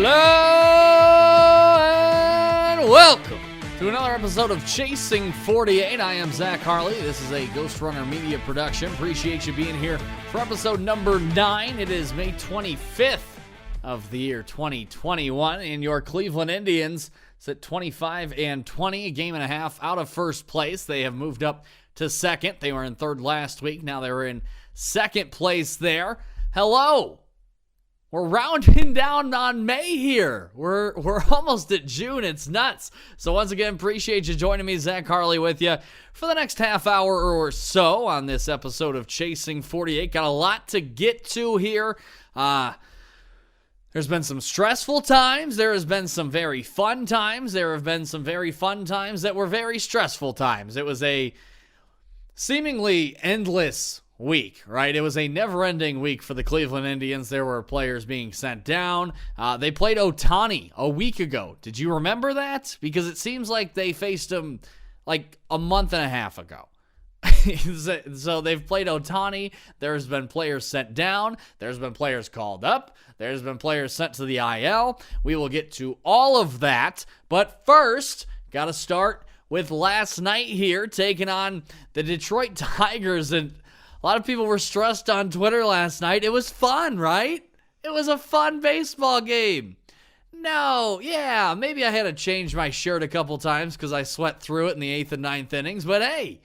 Hello and welcome to another episode of Chasing 48. I am Zach Harley. This is a Ghost Runner Media production. Appreciate you being here for episode number 9. It is May 25th of the year 2021, and your Cleveland Indians sit 25-20, a game and a half out of first place. They have moved up to second. They were in third last week. Now they're in second place there. Hello. We're rounding down on May here. We're almost at June. It's nuts. So once again, appreciate you joining me, Zach Harley, with you for the next half hour or so on this episode of Chasing 48. Got a lot to get to here. There's been some stressful times. There has been some very fun times. There have been some very fun times that were very stressful times. It was a seemingly endless week, right? It was a never-ending week for the Cleveland Indians. There were players being sent down. They played Ohtani a week ago. Did you remember that? Because it seems like they faced him like a month and a half ago. So they've played Ohtani. There's been players sent down. There's been players called up. There's been players sent to the IL. We will get to all of that. But first, got to start with last night here, taking on the Detroit Tigers. And a lot of people were stressed on Twitter last night. It was fun, right? It was a fun baseball game. No, yeah, maybe I had to change my shirt a couple times because I sweat through it in the 8th and 9th innings. But hey,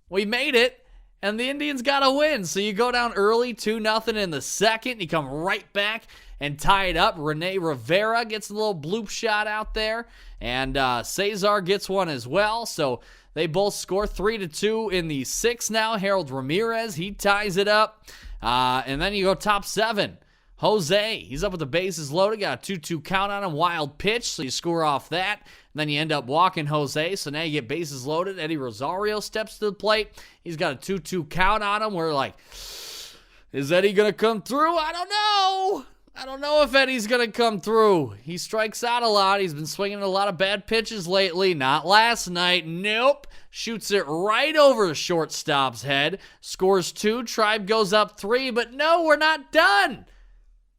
we made it, and the Indians got a win. So you go down early, 2-0 in the second. You come right back and tie it up. Rene Rivera gets a little bloop shot out there, and Cesar gets one as well. So they both score 3-2 in the 6th now. Harold Ramirez, he ties it up. And then you go top 7. Jose, he's up with the bases loaded. Got a 2-2 count on him. Wild pitch, so you score off that. And then you end up walking Jose, so now you get bases loaded. Eddie Rosario steps to the plate. He's got a 2-2 count on him. We're like, is Eddie going to come through? I don't know. I don't know if Eddie's going to come through. He strikes out a lot. He's been swinging a lot of bad pitches lately. Not last night. Nope. Shoots it right over the shortstop's head. Scores 2. Tribe goes up 3. But no, we're not done.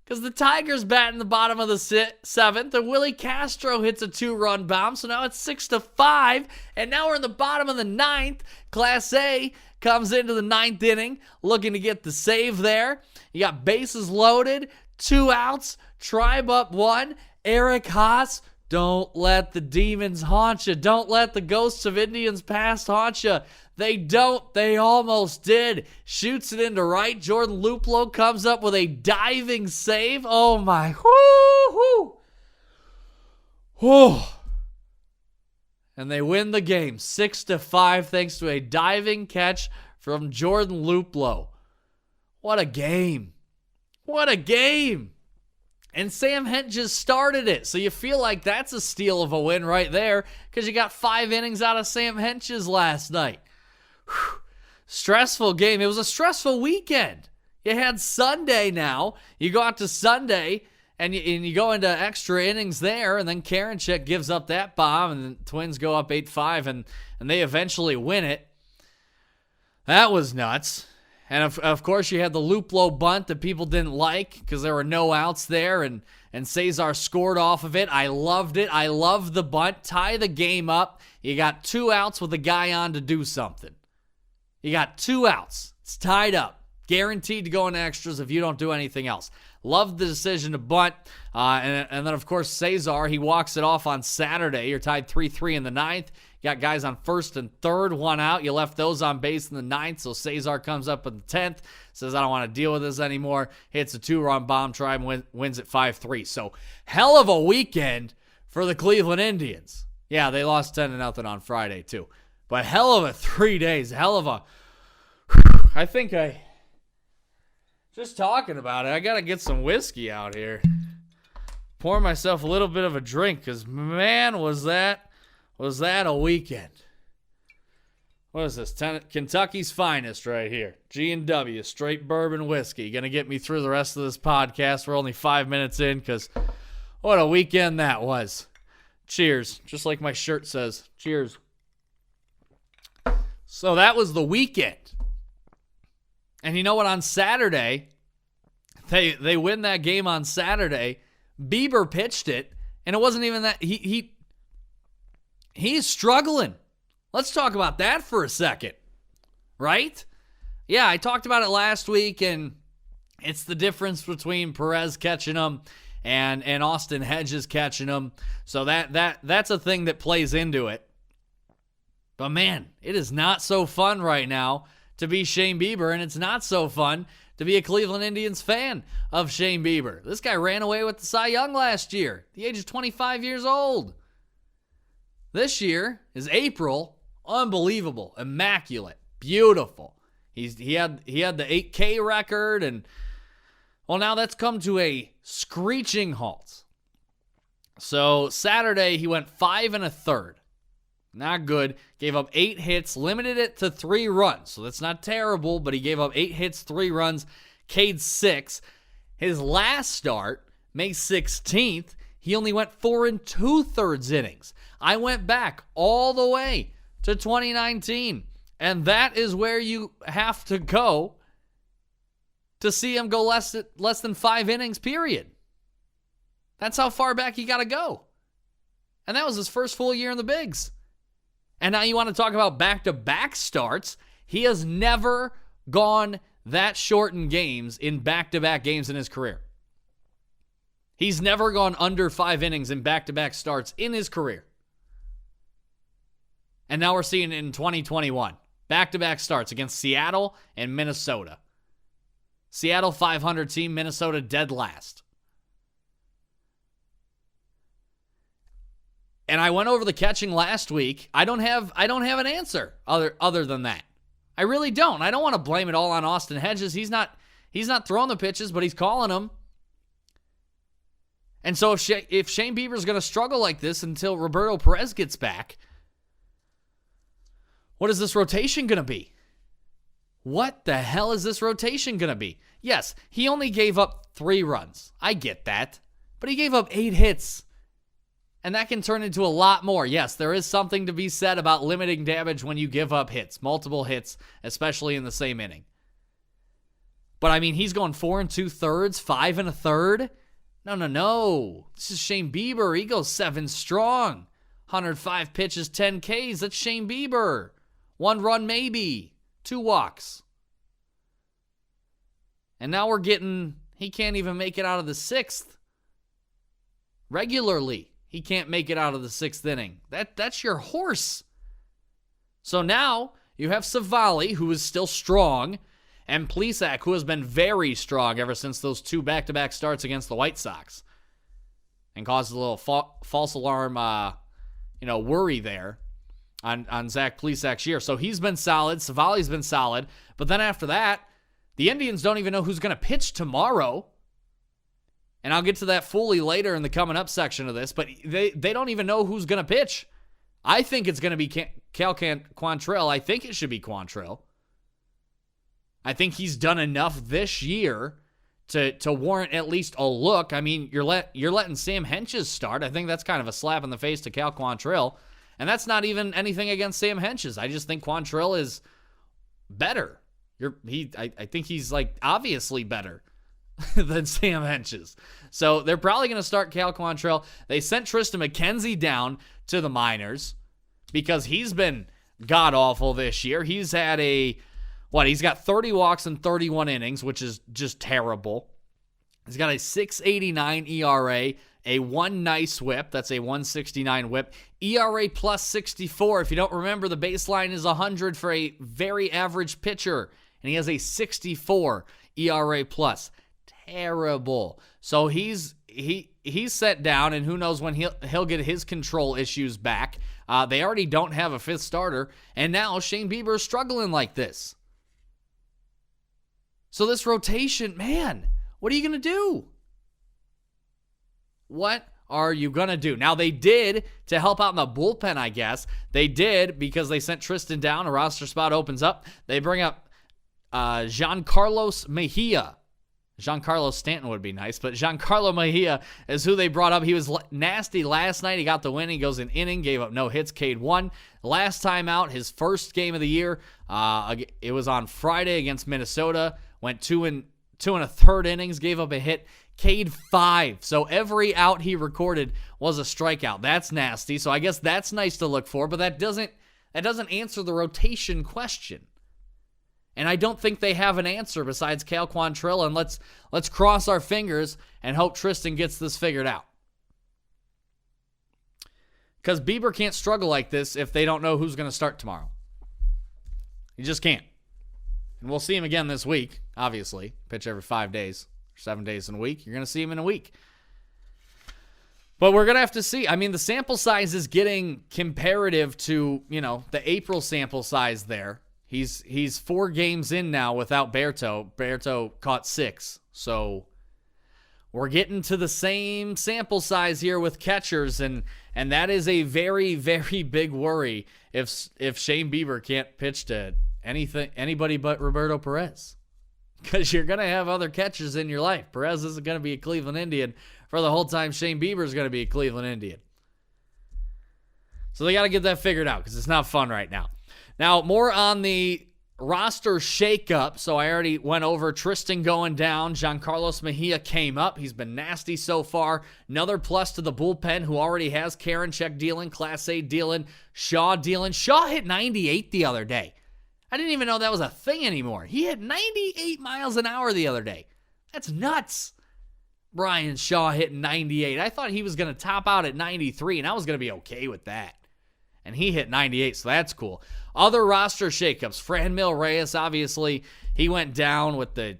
Because the Tigers bat in the bottom of the 7th. And Willie Castro hits a 2-run bomb. So now it's 6-5. And now we're in the bottom of the 9th. Class A comes into the 9th inning. Looking to get the save there. You got bases loaded. 2 outs, Tribe up 1. Eric Haas, don't let the demons haunt you. Don't let the ghosts of Indians past haunt you. They don't. They almost did. Shoots it into right. Jordan Luplow comes up with a diving save. Oh, my. Woo-hoo. Whew. And they win the game 6-5 thanks to a diving catch from Jordan Luplow. What a game. What a game. And Sam Hent just started it. So you feel like that's a steal of a win right there because you got 5 innings out of Sam Hentges last night. Whew. Stressful game. It was a stressful weekend. You had Sunday now. You go out to Sunday and you go into extra innings there, and then Karinchak gives up that bomb, and the Twins go up 8-5, and they eventually win it. That was nuts. And, of course, you had the Luplow bunt that people didn't like because there were no outs there, and Cesar scored off of it. I loved it. I loved the bunt. Tie the game up. You got 2 outs with a guy on to do something. You got 2 outs. It's tied up. Guaranteed to go into extras if you don't do anything else. Loved the decision to bunt. And then, of course, Cesar, he walks it off on Saturday. You're tied 3-3 in the 9th. You got guys on 1st and 3rd, 1 out. You left those on base in the 9th, so Cesar comes up in the 10th, says, I don't want to deal with this anymore. Hits a 2-run bomb, Tribe wins it 5-3. So, hell of a weekend for the Cleveland Indians. Yeah, they lost 10-0 on Friday, too. But hell of a 3 days. Hell of a... I think just talking about it, I got to get some whiskey out here. Pour myself a little bit of a drink, because, man, was that a weekend. What is this? Kentucky's finest right here. G&W, straight bourbon whiskey. Going to get me through the rest of this podcast. We're only 5 minutes in, because what a weekend that was. Cheers. Just like my shirt says. Cheers. So that was the weekend. And you know what? On Saturday, they win that game on Saturday, Bieber pitched it, and it wasn't even that. He's struggling. Let's talk about that for a second, right? Yeah, I talked about it last week, and it's the difference between Perez catching him and Austin Hedges catching him. So that's a thing that plays into it. But man, it is not so fun right now to be Shane Bieber, and it's not so fun to be a Cleveland Indians fan of Shane Bieber. This guy ran away with the Cy Young last year, at the age of 25 years old. This year is April. Unbelievable, immaculate, beautiful. He had the 8K record, and well, now that's come to a screeching halt. So Saturday he went 5 1/3. Not good. Gave up 8 hits, limited it to 3 runs. So that's not terrible, but he gave up 8 hits, 3 runs, K'd 6. His last start, May 16th, he only went 4 2/3 innings. I went back all the way to 2019, and that is where you have to go to see him go less than 5 innings, period. That's how far back you got to go. And that was his first full year in the bigs. And now you want to talk about back-to-back starts. He has never gone that short in games in back-to-back games in his career. He's never gone under 5 innings in back-to-back starts in his career. And now we're seeing it in 2021. Back-to-back starts against Seattle and Minnesota. Seattle 500 team, Minnesota dead last. And I went over the catching last week. I don't have an answer other than that. I really don't. I don't want to blame it all on Austin Hedges. He's not throwing the pitches, but he's calling them. And so if Shane Bieber's going to struggle like this until Roberto Perez gets back, what is this rotation going to be? What the hell is this rotation going to be? Yes, he only gave up 3 runs. I get that. But he gave up 8 hits. And that can turn into a lot more. Yes, there is something to be said about limiting damage when you give up hits, multiple hits, especially in the same inning. But I mean, he's going 4 2/3, 5 1/3. No. This is Shane Bieber. He goes 7 strong. 105 pitches, 10 Ks. That's Shane Bieber. 1 run maybe. 2 walks. And now we're getting, he can't even make it out of the 6th. Regularly. He can't make it out of the 6th inning. That's your horse. So now you have Savali, who is still strong, and Plesac, who has been very strong ever since those 2 back-to-back starts against the White Sox, and caused a little false alarm, worry there on Zach Plesac's year. So he's been solid. Savali's been solid. But then after that, the Indians don't even know who's going to pitch tomorrow. And I'll get to that fully later in the coming up section of this, but they don't even know who's going to pitch. I think it's going to be Cal Quantrill. I think it should be Quantrill. I think he's done enough this year to warrant at least a look. I mean, you're letting Sam Henches start. I think that's kind of a slap in the face to Cal Quantrill. And that's not even anything against Sam Henches. I just think Quantrill is better. I think he's like obviously better than Sam Henches. So they're probably going to start Cal Quantrill. They sent Tristan McKenzie down to the minors because he's been god-awful this year. He's had he's got 30 walks in 31 innings, which is just terrible. He's got a 6.89 ERA, a 1 nice whip. That's a 1.69 whip. ERA plus 64. If you don't remember, the baseline is 100 for a very average pitcher, and he has a 64 ERA plus. Terrible. So he's set down, and who knows when he'll get his control issues back. They already don't have a 5th starter, and now Shane Bieber is struggling like this. So this rotation, man, what are you going to do? What are you going to do? Now, they did, to help out in the bullpen, I guess, they did, because they sent Tristan down, a roster spot opens up. They bring up Giancarlo Mejia. Giancarlo Stanton would be nice, but Giancarlo Mejia is who they brought up. He was nasty last night. He got the win. He goes an inning, gave up no hits, K'd 1. Last time out, his first game of the year, it was on Friday against Minnesota. Went 2 2 1/3 innings, gave up a hit, K'd 5. So every out he recorded was a strikeout. That's nasty. So I guess that's nice to look for, but that doesn't answer the rotation question. And I don't think they have an answer besides Cal Quantrill, and let's cross our fingers and hope Tristan gets this figured out. Because Bieber can't struggle like this if they don't know who's going to start tomorrow. He just can't. And we'll see him again this week, obviously. Pitch every 5 days, 7 days in a week. You're going to see him in a week. But we're going to have to see. I mean, the sample size is getting comparative to, the April sample size there. He's 4 games in now without Berto. Berto caught 6. So we're getting to the same sample size here with catchers, and that is a very, very big worry if Shane Bieber can't pitch to anybody but Roberto Perez. Because you're going to have other catchers in your life. Perez isn't going to be a Cleveland Indian for the whole time Shane Bieber is going to be a Cleveland Indian. So they got to get that figured out because it's not fun right now. Now, more on the roster shakeup. So I already went over Tristan going down. Giancarlos Mejia came up. He's been nasty so far. Another plus to the bullpen, who already has Karinchak dealing, Class A dealing, Shaw dealing. Shaw hit 98 the other day. I didn't even know that was a thing anymore. He hit 98 miles an hour the other day. That's nuts. Brian Shaw hit 98. I thought he was going to top out at 93, and I was going to be okay with that. And he hit 98, so that's cool. Other roster shakeups. Franmil Reyes, obviously, he went down with the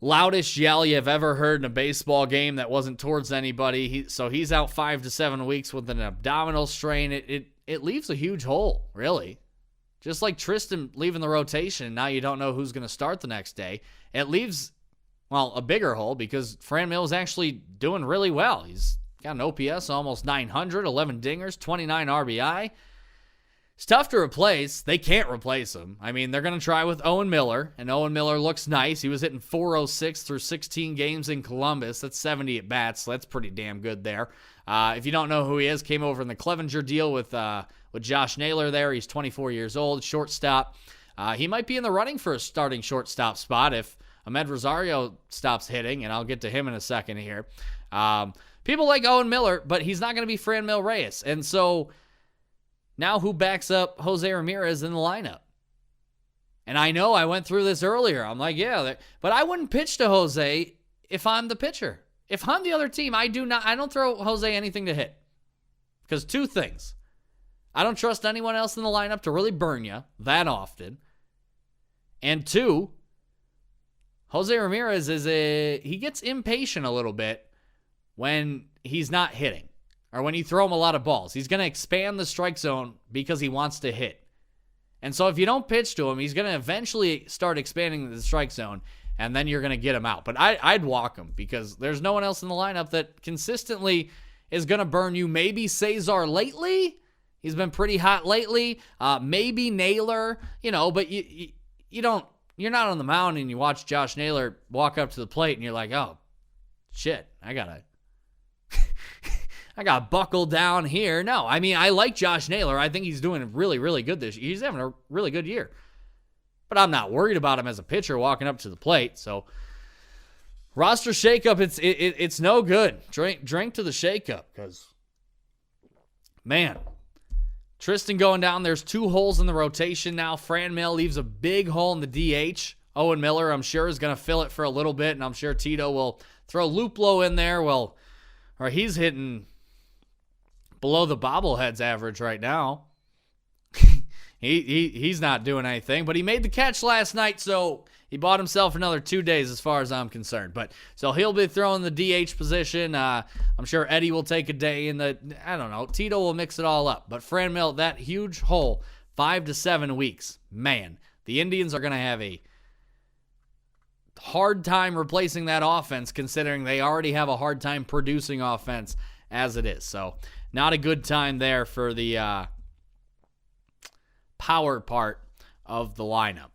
loudest yell you've ever heard in a baseball game that wasn't towards anybody. So he's out 5 to 7 weeks with an abdominal strain. It leaves a huge hole, really. Just like Tristan leaving the rotation, now you don't know who's going to start the next day. It leaves, a bigger hole because Franmil is actually doing really well. He's got an OPS almost 900, 11 dingers, 29 RBI. It's tough to replace. They can't replace him. I mean, they're going to try with Owen Miller, and Owen Miller looks nice. He was hitting .406 through 16 games in Columbus. That's 70 at bats, so that's pretty damn good there. If you don't know who he is, came over in the Clevenger deal with Josh Naylor there. He's 24 years old, shortstop. He might be in the running for a starting shortstop spot if Ahmed Rosario stops hitting, and I'll get to him in a second here. People like Owen Miller, but he's not going to be Franmil Reyes. And so now who backs up Jose Ramirez in the lineup? And I know I went through this earlier. I'm like, yeah, but I wouldn't pitch to Jose if I'm the pitcher. If I'm the other team, I don't throw Jose anything to hit. Because 2 things. I don't trust anyone else in the lineup to really burn you that often. And 2, Jose Ramirez he gets impatient a little bit when he's not hitting or when you throw him a lot of balls. He's going to expand the strike zone because he wants to hit. And so if you don't pitch to him, he's going to eventually start expanding the strike zone, and then you're going to get him out. But I'd walk him because there's no one else in the lineup that consistently is going to burn you. Maybe Cesar lately. He's been pretty hot lately. Maybe Naylor, but you're not on the mound and you watch Josh Naylor walk up to the plate and you're like, oh, shit, I got to buckle down here. No, I mean, I like Josh Naylor. I think he's doing really, really good this year. He's having a really good year. But I'm not worried about him as a pitcher walking up to the plate. So roster shakeup, it's no good. Drink to the shakeup because, man, Tristan going down. There's 2 holes in the rotation now. Franmil leaves a big hole in the DH. Owen Miller, I'm sure, is going to fill it for a little bit, and I'm sure Tito will throw Luplo in there. Or he's hitting below the bobblehead's average right now. He's not doing anything, but he made the catch last night, so he bought himself another 2 days as far as I'm concerned. But so he'll be throwing the DH position. I'm sure Eddie will take a day I don't know. Tito will mix it all up. But Franmil, that huge hole, 5 to 7 weeks. Man, the Indians are going to have a hard time replacing that offense, considering they already have a hard time producing offense as it is. So not a good time there for the power part of the lineup.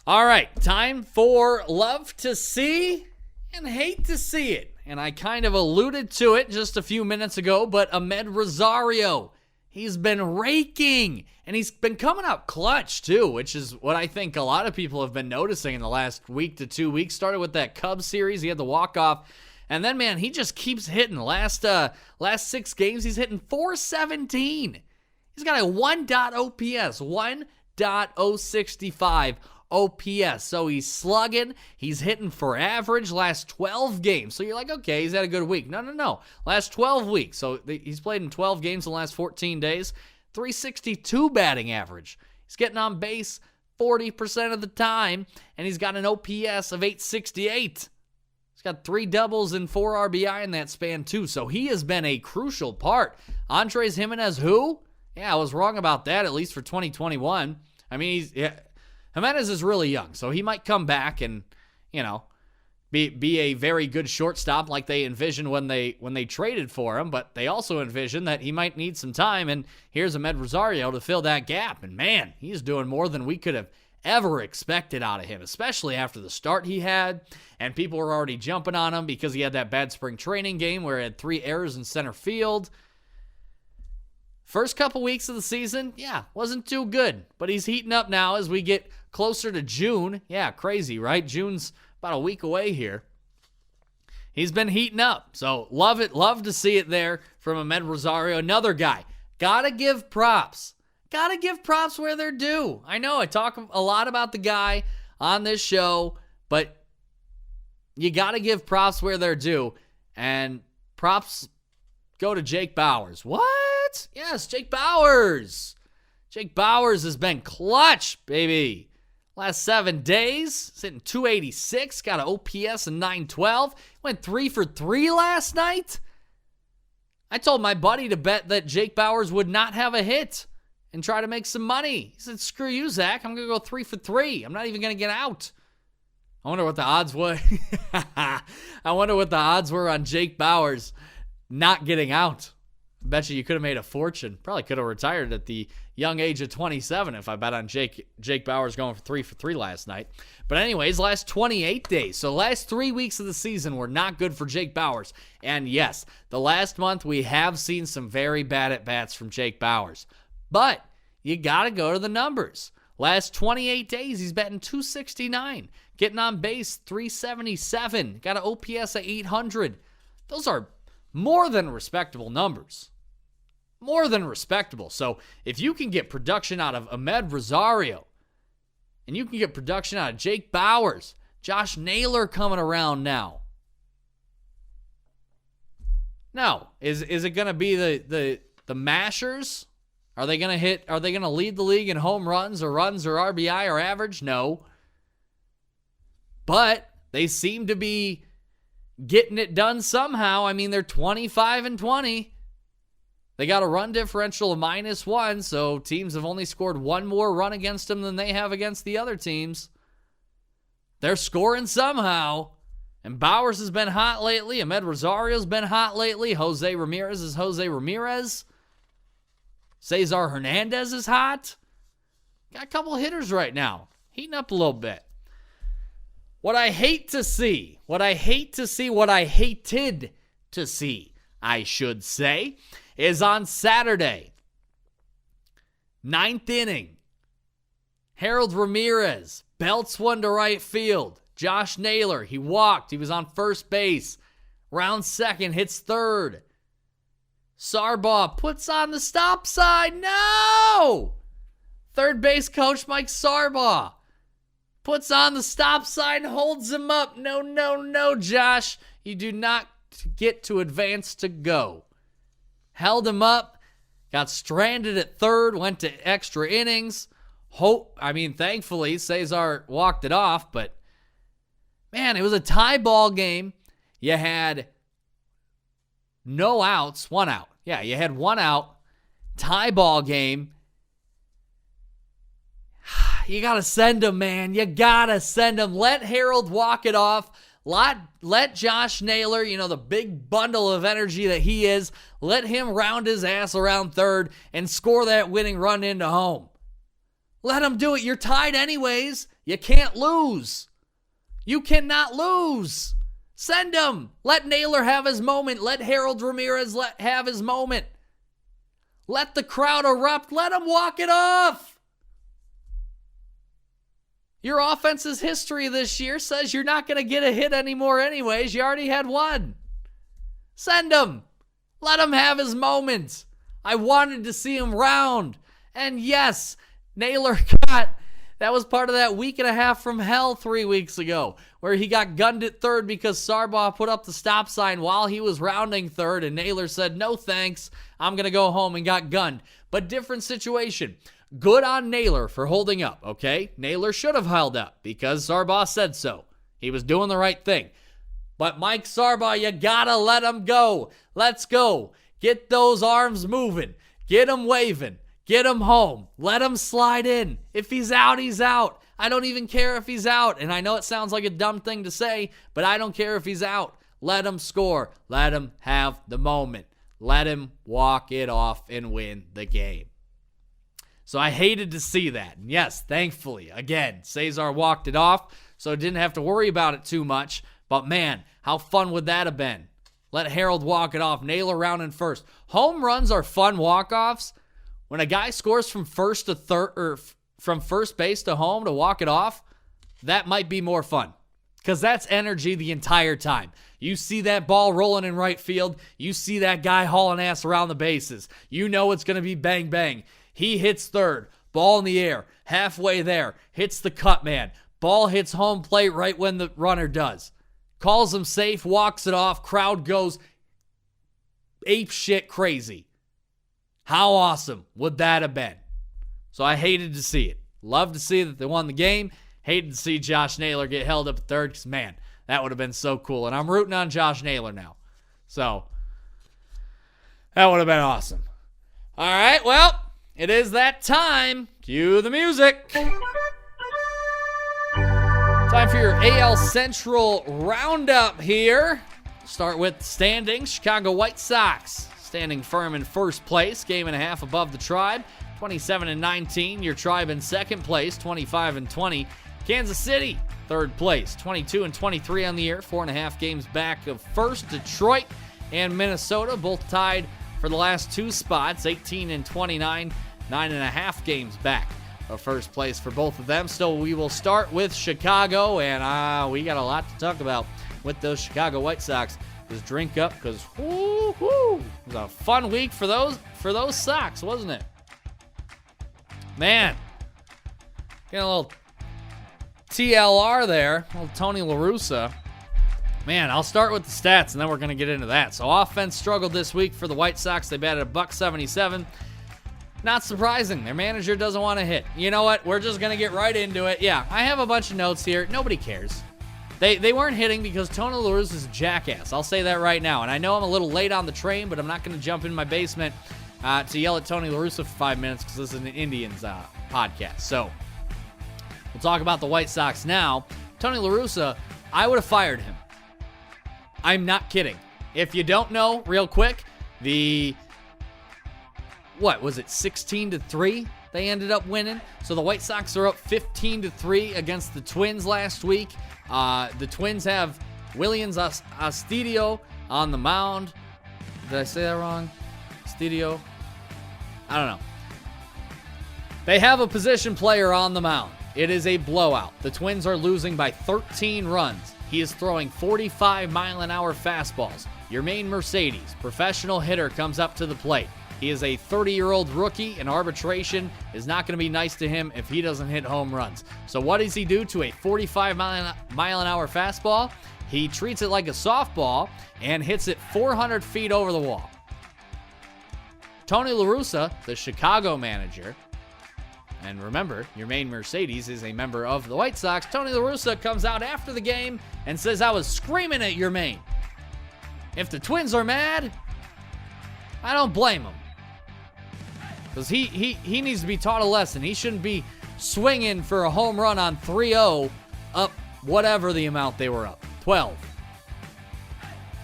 All right, time for love to see and hate to see it. And I kind of alluded to it just a few minutes ago, but Ahmed Rosario, He's been raking, and he's been coming up clutch too, which is what I think a lot of people have been noticing in the last week to 2 weeks. Started with that Cubs series. He had the walk-off, and then, man, he just keeps hitting. Last 6 games, he's hitting .417. He's got a 1.0 OPS, 1.065 OPS. So he's slugging. He's hitting for average last 12 games. So you're like, okay, he's had a good week. No. Last 12 weeks. So he's played in 12 games in the last 14 days. 362 batting average. He's getting on base 40% of the time, and he's got an OPS of 868. He's got 3 doubles and 4 RBI in that span, too. So he has been a crucial part. Andres Gimenez, who? Yeah, I was wrong about that, at least for 2021. I mean, Gimenez is really young, so he might come back and, be a very good shortstop like they envisioned when they traded for him, but they also envisioned that he might need some time, and here's Ahmed Rosario to fill that gap. And, man, he's doing more than we could have ever expected out of him, especially after the start he had, and people were already jumping on him because he had that bad spring training game where he had 3 errors in center field. First couple weeks of the season, wasn't too good, but he's heating up now as we get closer to June. Yeah, crazy, right? June's about a week away here. He's been heating up, so love it. Love to see it there from Ahmed Rosario. Another guy. Gotta give props. Gotta give props where they're due. I know I talk a lot about the guy on this show, but you gotta give props where they're due, and props go to Jake Bauers. What? Yes, Jake Bauers. Jake Bauers has been clutch, baby. Last 7 days, sitting 286, got an OPS of 912. Went 3 for 3 last night. I told my buddy to bet that Jake Bauers would not have a hit and try to make some money. He said, screw you, Zach. I'm going to go 3 for 3. I'm not even going to get out. I wonder what the odds were. I wonder what the odds were on Jake Bauers not getting out. I bet you could have made a fortune. Probably could have retired at the young age of 27 if I bet on Jake Bauers going for 3 for 3 last night. But anyways, last 28 days. So last 3 weeks of the season were not good for Jake Bauers. And yes, the last month we have seen some very bad at-bats from Jake Bauers. But you got to go to the numbers. Last 28 days, he's batting .269. Getting on base, .377. Got an OPS of 800. Those are more than respectable numbers. More than respectable. So if you can get production out of Ahmed Rosario, and you can get production out of Jake Bauers, Josh Naylor coming around now. Now, is it going to be the mashers? Are they going to lead the league in home runs or RBI or average? No. But they seem to be getting it done somehow. I mean, they're 25-20. They got a run differential of -1, so teams have only scored 1 more run against them than they have against the other teams. They're scoring somehow. And Bauers has been hot lately. Ahmed Rosario's been hot lately. Jose Ramirez is Jose Ramirez. Cesar Hernandez is hot. Got a couple hitters right now. Heating up a little bit. What I hated to see, I should say, is on Saturday, 9th inning. Harold Ramirez belts one to right field. Josh Naylor, he walked. He was on first base. Round second, hits third. Sarbaugh puts on the stop sign. No! Third base coach Mike Sarbaugh puts on the stop sign, holds him up. No, Josh. You do not get to advance to go. Held him up, got stranded at third, went to extra innings. Thankfully, Cesar walked it off, but man, it was a tie ball game. You had no outs, 1 out. Yeah, you had 1 out. Tie ball game. You got to send him, man. You got to send him. Let Harold walk it off. Let Josh Naylor, the big bundle of energy that he is, let him round his ass around third and score that winning run into home. Let him do it. You're tied anyways. You can't lose. You cannot lose. Send him. Let Naylor have his moment. Let Harold Ramirez have his moment. Let the crowd erupt. Let them walk it off. Your offense's history this year says you're not going to get a hit anymore anyways. You already had one. Send him. Let him have his moment. I wanted to see him round. And yes, Naylor that was part of that week and a half from hell 3 weeks ago, where he got gunned at third because Sarbaugh put up the stop sign while he was rounding third, and Naylor said, no thanks, I'm going to go home, and got gunned. But different situation. Good on Naylor for holding up, okay? Naylor should have held up because Sarbaugh said so. He was doing the right thing. But Mike Sarbaugh, you gotta let him go. Let's go. Get those arms moving. Get him waving. Get him home. Let him slide in. If he's out, he's out. I don't even care if he's out. And I know it sounds like a dumb thing to say, but I don't care if he's out. Let him score. Let him have the moment. Let him walk it off and win the game. So I hated to see that. And yes, thankfully, again, Cesar walked it off, so didn't have to worry about it too much. But man, how fun would that have been? Let Harold walk it off. Naylor rounding first. Home runs are fun walk-offs. When a guy scores from first to third, or from first base to home to walk it off, that might be more fun. Because that's energy the entire time. You see that ball rolling in right field. You see that guy hauling ass around the bases. You know it's going to be bang, bang. He hits third. Ball in the air. Halfway there. Hits the cut man. Ball hits home plate right when the runner does. Calls him safe. Walks it off. Crowd goes ape shit crazy. How awesome would that have been? So I hated to see it. Love to see that they won the game. Hated to see Josh Naylor get held up at third because, man, that would have been so cool. And I'm rooting on Josh Naylor now. So that would have been awesome. All right, well, it is that time. Cue the music. Time for your AL Central roundup here. Start with standings. Chicago White Sox standing firm in first place, game and a half above the Tribe, 27-19. Your Tribe in second place, 25-20. Kansas City, third place, 22-23 on the year, 4.5 games back of first. Detroit and Minnesota both tied for the last two spots, 18-29, 9.5 games back of first place for both of them. So we will start with Chicago, and we got a lot to talk about with those Chicago White Sox. Just drink up, because it was a fun week for those Sox, wasn't it? Man, getting a little TLR there, a little Tony La Russa. Man, I'll start with the stats, and then we're going to get into that. So offense struggled this week for the White Sox. They batted $177. Not surprising. Their manager doesn't want to hit. You know what? We're just going to get right into it. Yeah, I have a bunch of notes here. Nobody cares. They weren't hitting because Tony La Russa is a jackass. I'll say that right now. And I know I'm a little late on the train, but I'm not going to jump in my basement to yell at Tony La Russa for 5 minutes because this is an Indians podcast. So we'll talk about the White Sox now. Tony La Russa, I would have fired him. I'm not kidding. If you don't know, real quick, what was it, 16-3? They ended up winning. So the White Sox are up 15-3 against the Twins last week. The Twins have Willians Astudillo on the mound. Did I say that wrong? Astudillo? I don't know. They have a position player on the mound. It is a blowout. The Twins are losing by 13 runs. He is throwing 45-mile-an-hour fastballs. Yermain Mercedes, professional hitter, comes up to the plate. He is a 30-year-old rookie, and arbitration is not going to be nice to him if he doesn't hit home runs. So what does he do to a 45-mile-an-hour fastball? He treats it like a softball and hits it 400 feet over the wall. Tony La Russa, the Chicago manager, and remember, Yermain Mercedes is a member of the White Sox. Tony La Russa comes out after the game and says, I was screaming at Yermain. If the Twins are mad, I don't blame them. Because he needs to be taught a lesson. He shouldn't be swinging for a home run on 3-0 up whatever the amount they were up, 12.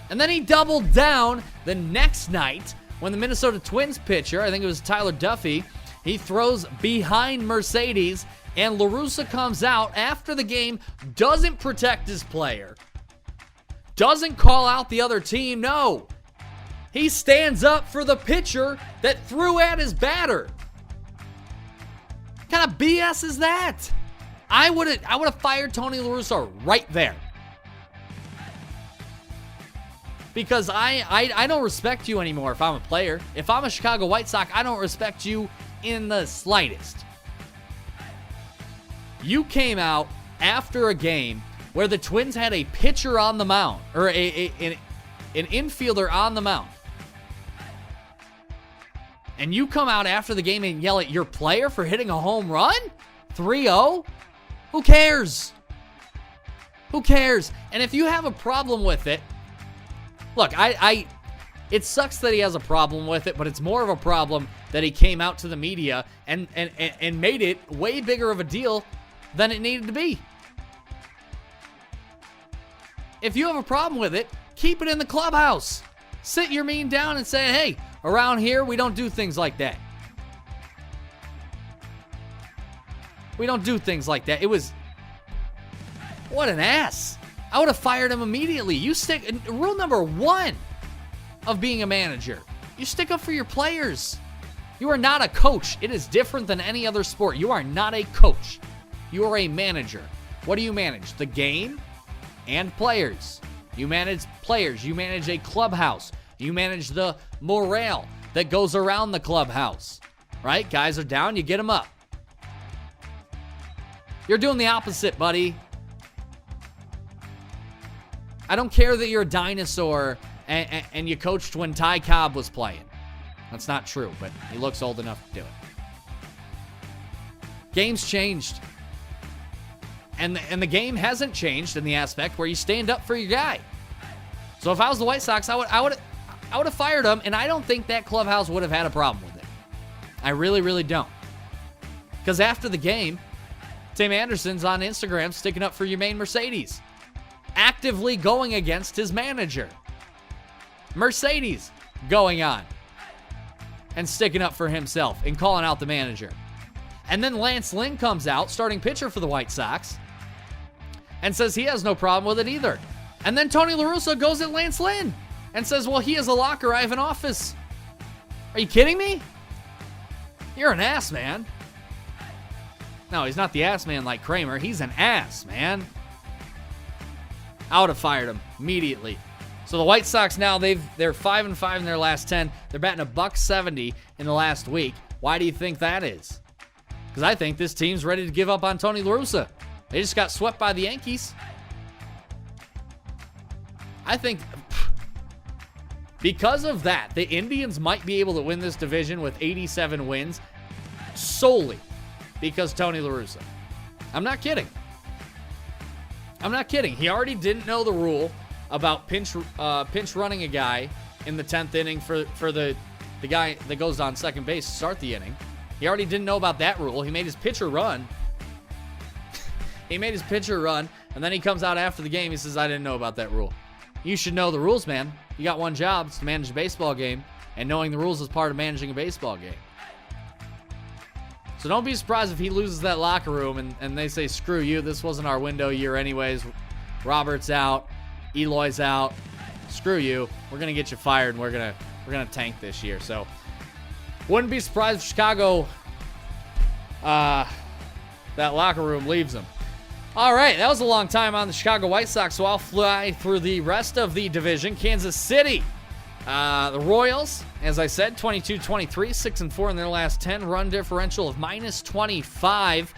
And then he doubled down the next night when the Minnesota Twins pitcher, I think it was Tyler Duffy, he throws behind Mercedes, and La Russa comes out after the game, doesn't protect his player, doesn't call out the other team, no. He stands up for the pitcher that threw at his batter. What kind of BS is that? I would have fired Tony La Russa right there. Because I don't respect you anymore if I'm a player. If I'm a Chicago White Sox, I don't respect you in the slightest. You came out after a game where the Twins had a pitcher on the mound, or an infielder on the mound. And you come out after the game and yell at your player for hitting a home run? 3-0? Who cares? Who cares? And if you have a problem with it, look, it sucks that he has a problem with it, but it's more of a problem that he came out to the media and made it way bigger of a deal than it needed to be. If you have a problem with it, keep it in the clubhouse. Sit your mean down and say, hey, around here, we don't do things like that. We don't do things like that. It was, what an ass. I would have fired him immediately. Rule number 1 of being a manager, you stick up for your players. You are not a coach. It is different than any other sport. You are not a coach. You are a manager. What do you manage? The game and players. You manage players. You manage a clubhouse. You manage the morale that goes around the clubhouse, right? Guys are down, you get them up. You're doing the opposite, buddy. I don't care that you're a dinosaur and you coached when Ty Cobb was playing. That's not true, but he looks old enough to do it. Game's changed. And the game hasn't changed in the aspect where you stand up for your guy. So if I was the White Sox, I would have fired him, and I don't think that clubhouse would have had a problem with it. I really, really don't. Because after the game, Tim Anderson's on Instagram sticking up for Jermaine Mercedes, actively going against his manager. Mercedes going on and sticking up for himself and calling out the manager. And then Lance Lynn comes out, starting pitcher for the White Sox, and says he has no problem with it either. And then Tony La Russa goes at Lance Lynn and says, well, he has a locker, I have an office. Are you kidding me? You're an ass, man. No, he's not the ass man like Kramer. He's an ass, man. I would have fired him immediately. So the White Sox now, they're 5-5 in their last 10. They're batting $170 in the last week. Why do you think that is? Because I think this team's ready to give up on Tony La Russa. They just got swept by the Yankees. I think because of that, the Indians might be able to win this division with 87 wins solely because Tony La Russa. I'm not kidding. I'm not kidding. He already didn't know the rule about pinch running a guy in the 10th inning for the guy that goes on second base to start the inning. He already didn't know about that rule. He made his pitcher run. He made his pitcher run, and then he comes out after the game. He says, I didn't know about that rule. You should know the rules, man. You got one job. It's to manage a baseball game, and knowing the rules is part of managing a baseball game. So don't be surprised if he loses that locker room and they say, screw you, this wasn't our window year anyways. Robert's out. Eloy's out. Screw you. We're going to get you fired, and we're gonna tank this year. So wouldn't be surprised if Chicago, that locker room leaves them. All right, that was a long time on the Chicago White Sox, so I'll fly through the rest of the division. Kansas City, the Royals, as I said, 22-23, 6-4 in their last 10, run differential of -25.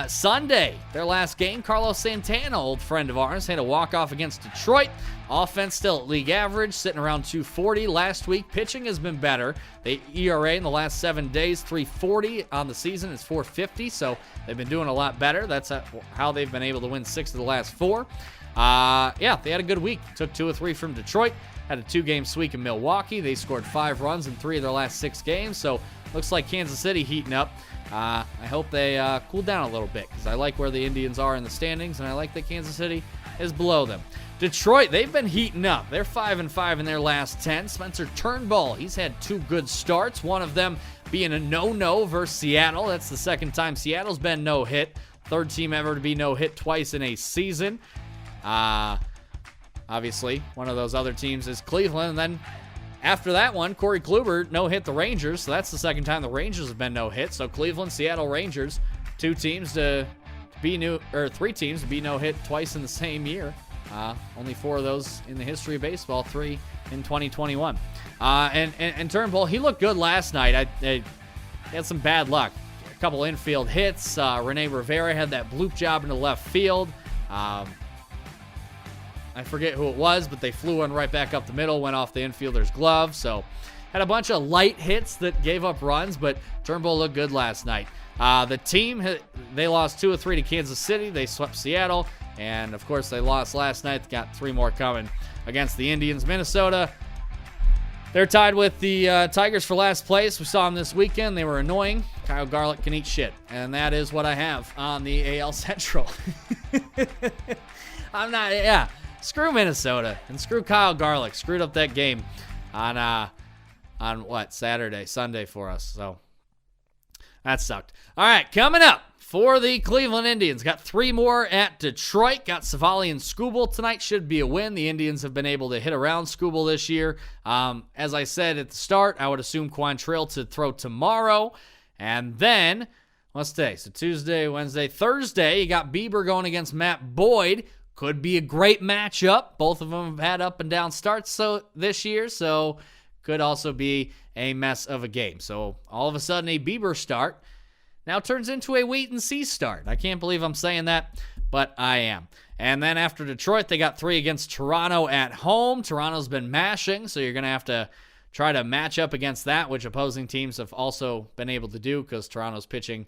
Sunday, their last game, Carlos Santana, old friend of ours, had a walk-off against Detroit. Offense still at league average, sitting around 240 last week. Pitching has been better. The ERA in the last 7 days, 340 on the season. It's 450, so they've been doing a lot better. That's how they've been able to win 6 of the last 4. Yeah, they had a good week. Took 2 of 3 from Detroit. Had a 2-game sweep in Milwaukee. They scored 5 runs in 3 of their last 6 games, so looks like Kansas City heating up. I hope they cool down a little bit because I like where the Indians are in the standings, and I like that Kansas City is below them. Detroit, they've been heating up. They're 5-5 in their last 10. Spencer Turnbull, he's had 2 good starts, one of them being a no-no versus Seattle. That's the second time Seattle's been no-hit. Third team ever to be no-hit twice in a season. Obviously, one of those other teams is Cleveland, and then After that one, Corey Kluber no-hit the Rangers, so that's the second time the Rangers have been no-hit. So Cleveland, Seattle, Rangers, three teams to be no-hit twice in the same year. Only 4 of those in the history of baseball, 3 in 2021. And Turnbull, he looked good last night. I had some bad luck. A couple infield hits. Rene Rivera had that bloop job into left field. I forget who it was, but they flew one right back up the middle, went off the infielder's glove. So had a bunch of light hits that gave up runs, but Turnbull looked good last night. The team, they lost 2 of 3 to Kansas City. They swept Seattle. And, of course, they lost last night. They got 3 more coming against the Indians. Minnesota, they're tied with the Tigers for last place. We saw them this weekend. They were annoying. Kyle Garlick can eat shit. And that is what I have on the AL Central. Screw Minnesota and screw Kyle Garlick. Screwed up that game on Sunday for us. So that sucked. All right, coming up for the Cleveland Indians. Got 3 more at Detroit. Got Savali and Skubal tonight. Should be a win. The Indians have been able to hit around Skubal this year. As I said at the start, I would assume Quantrill to throw tomorrow. And then, what's today? So Tuesday, Wednesday, Thursday, you got Bieber going against Matt Boyd. Could be a great matchup. Both of them have had up and down starts this year, so could also be a mess of a game. So all of a sudden, a Bieber start now turns into a wait-and-see start. I can't believe I'm saying that, but I am. And then after Detroit, they got 3 against Toronto at home. Toronto's been mashing, so you're going to have to try to match up against that, which opposing teams have also been able to do because Toronto's pitching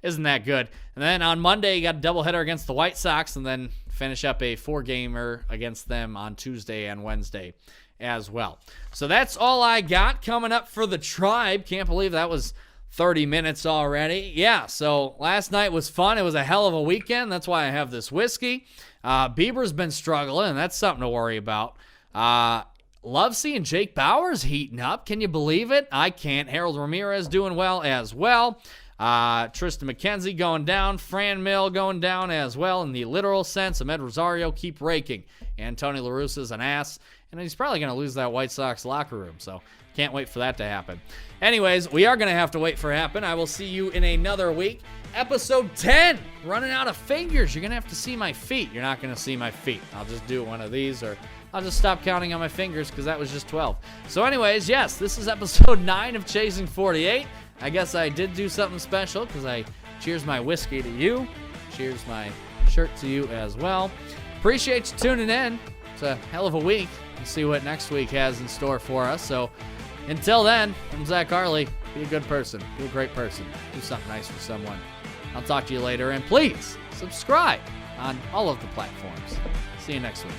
isn't that good. And then on Monday, you got a doubleheader against the White Sox, and then finish up a 4-gamer against them on Tuesday and Wednesday as well. So that's all I got coming up for the Tribe. Can't believe that was 30 minutes already. Yeah, so last night was fun. It was a hell of a weekend. That's why I have this whiskey. Bieber's been struggling, and that's something to worry about. Love seeing Jake Bauers heating up. Can you believe it? I can't. Harold Ramirez doing well as well. Tristan McKenzie going down. Fran Mill going down as well in the literal sense. Ahmed Rosario keep raking. And Tony La Russa's an ass. And he's probably going to lose that White Sox locker room. So can't wait for that to happen. Anyways, we are going to have to wait for it to happen. I will see you in another week. Episode 10. Running out of fingers. You're going to have to see my feet. You're not going to see my feet. I'll just do one of these, or I'll just stop counting on my fingers because that was just 12. So anyways, yes, this is episode 9 of Chasing 48. I guess I did do something special because I cheers my whiskey to you. Cheers my shirt to you as well. Appreciate you tuning in. It's a hell of a week. We'll see what next week has in store for us. So until then, I'm Zach Harley. Be a good person. Be a great person. Do something nice for someone. I'll talk to you later. And please subscribe on all of the platforms. See you next week.